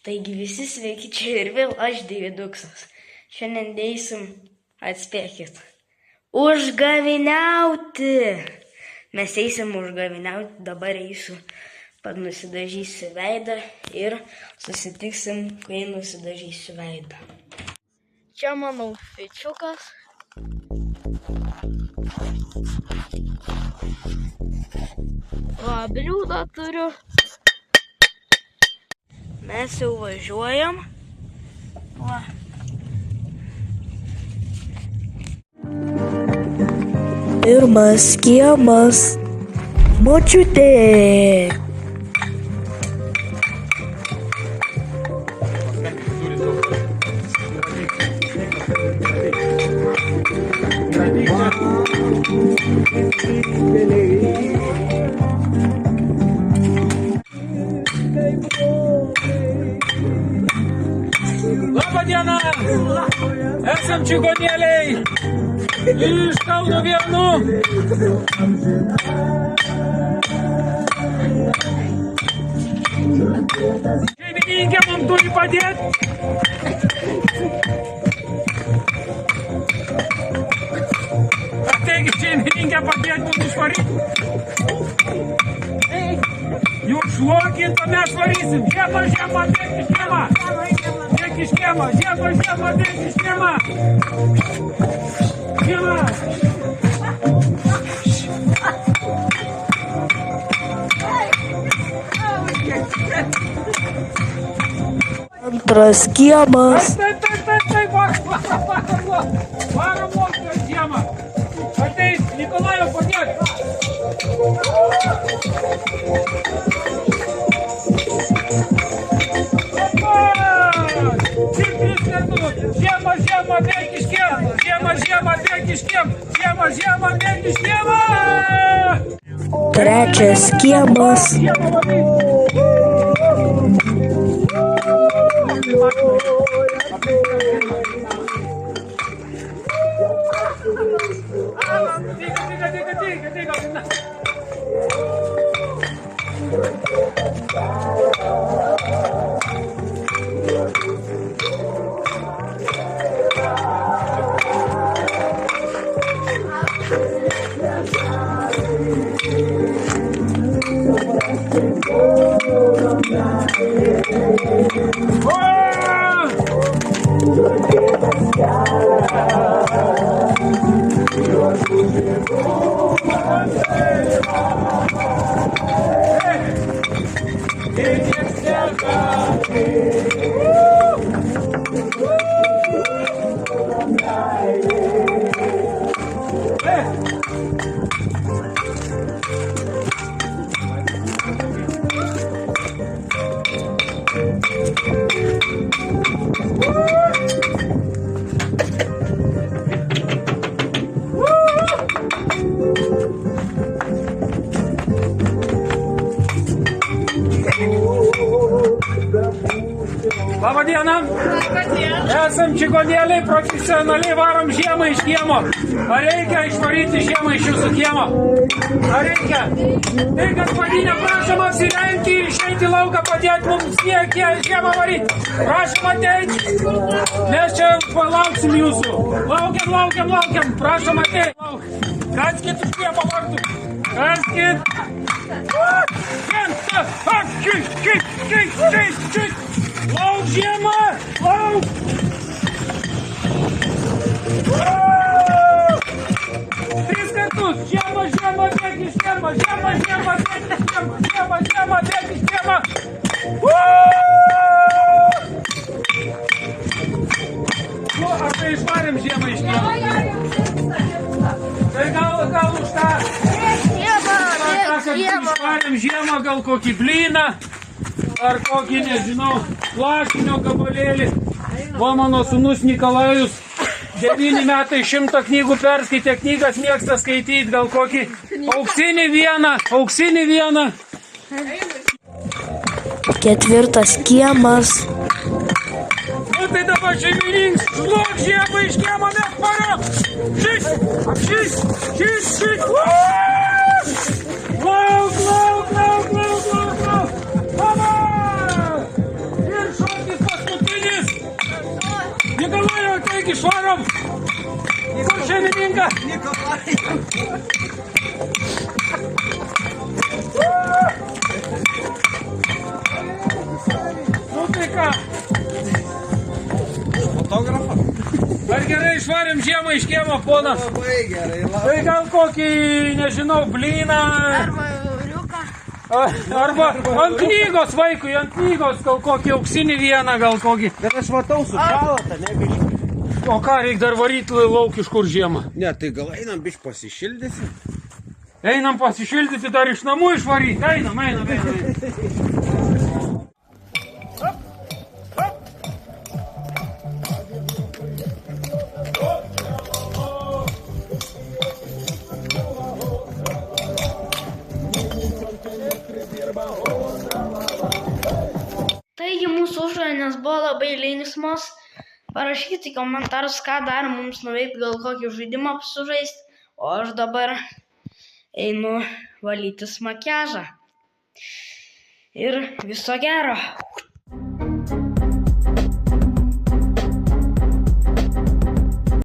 Taigi visi sveiki, čia ir vėl aš Deividuksas. Šiandien deisim, atspėkit, užgaviniauti. Mes eisim užgaviniauti, dabar eisiu, pat nusidažysiu veidą ir susitiksim, kai nusidažysiu veidą. Čia mano fičiukas. Va, bliūdą turiu. Mes jau važiuojam. Va. Pirmas kiemas. Močiutė. Labą dieną! Esam čigonėliai! Iš Kauno Vienų! Šeimininkė mums turi padėti! Ateikit šeimininkė padėti mums išvaryti! Jūs šluokit, o mes varysim! Žiemą, žiemą, bėk iš kiemą! Bėk iš kiemą! Žiemą, žiemą, bėk iš kiemą! Žiemą! Antras kiemas. Taip, varom mokytoją žiemą! Ateis, Nikolajau, padėk! Žiemą, žiemą, bėk iš kiemą! Žiemą, žiemą, bėk iš kiemą! Žiemą, žiemą, bėk iš kiemą! Trečias kiemas. Labą dieną! Esam čigonėliai, profesionaliai varom žiemą iš kiemo. Ar reikia išvaryti žiemą iš jūsų kiemo? Ar reikia? Tai, kad vadinė, prašom apsirengti, išeiti į lauką, padėti mums žiemą varyti. Prašom ateiti. Mes čia palauksim jūsų. Laukiam. Prašom ateiti. Kaskit už kiemo vartų. Kaskit. Lauk žiemą! Lauk! Tris kartus! Žiemą, žiemą, bėk iš kiemą! Žiemą, žiemą, bėk iš kiemą! Žiemą, žiemą, bėk iš kiemą! Nu, ar tai išvarėm žiemą iš kiemą? Tai gal už tą? Išvarėm žiemą, gal kokį blyną? Ar kokį, nežinau, lašinio gabalėlį. Va mano sūnus Nikolajus, 9 metai 100 knygų perskaitė, knygas mėgsta skaityti, gal kokį auksinį vieną. Ketvirtas kiemas. Nu tai dabar šeimininkas, šluok žiemą iš kiemo, mes varom. Šis. Lauk. Mama! Ir šok Varyk, išvarom. Kur šeimininka? Nu tai ką? Fotografą? Ar gerai išvarėm žiemą iš kiemo, ponas? Labai gerai, labai. Tai gal kokį, nežinau, blyną. Arba euriuką. Arba ant knygos vaikui, ant knygos gal kokį auksinį vieną, gal kokį. Bet aš matau su šalata, ne biškai. O ką, reik dar varyti lauk iš kur žiemą? Ne, tai gal einam biškai pasišildysi. Einam pasišildyti, dar iš namų išvaryti. Einam. Taigi mūsų užgavėnės buvo labai linksmos. Parašykite į komentarus, ką dar mums nuveikti, gal kokį žaidimą sužaisti. O aš dabar einu valytis makiažą. Ir viso gero.